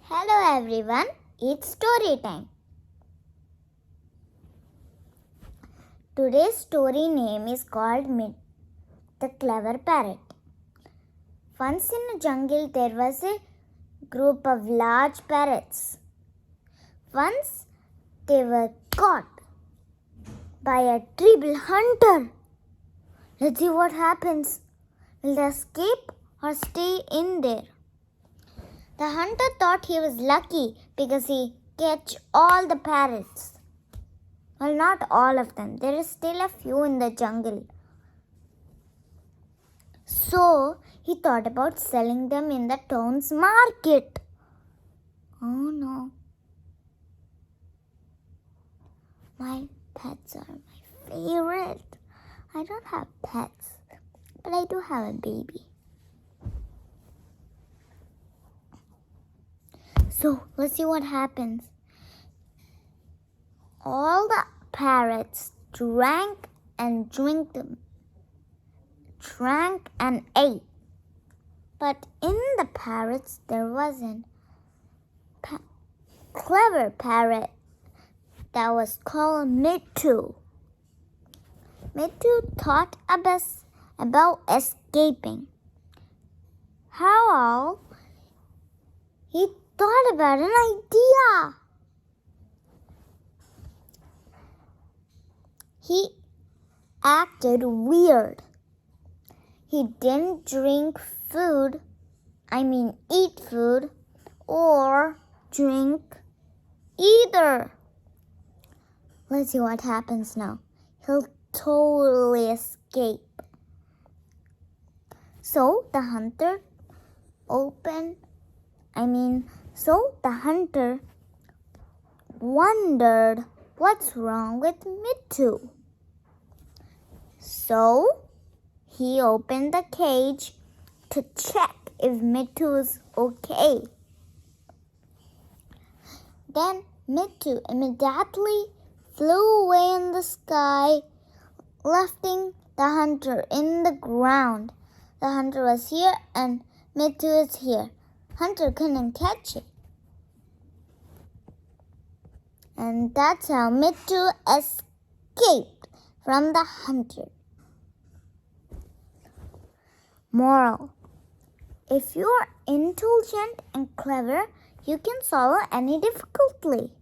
Hello everyone, it's story time. Today's story name is called the Clever Parrot. Once in a jungle there was a group of large parrots. Once they were caught by a terrible hunter. Let's see what happens. Will they escape or stay in there? The hunter thought he was lucky because he catch all the parrots. Well, not all of them. There is still a few in the jungle. So, he thought about selling them in the town's market. Oh no. My pets are my favorite. I don't have pets, but I do have a baby. So, let's see what happens. All the parrots drank and ate. But in the parrots, there was a clever parrot that was called Mittu. Mittu thought about escaping. How? He thought about an idea. He acted weird. He didn't eat food or drink either. Let's see what happens now. He'll totally escape. So the hunter wondered what's wrong with Mittu. So he opened the cage to check if Mittu is okay. Then Mittu immediately flew away in the sky, leaving the hunter in the ground. The hunter was here and Mittu is here. Hunter couldn't catch it. And that's how Mittu escaped from the hunter. Moral: if you are intelligent and clever, you can solve any difficulty.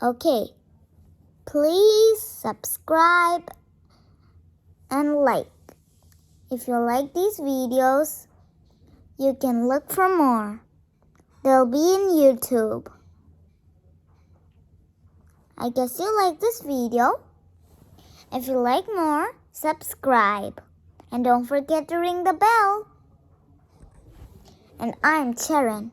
Okay, please subscribe and like. If you like these videos, you can look for more. They'll be in YouTube. I guess you like this video. If you like more, subscribe. And don't forget to ring the bell. And I'm Charan.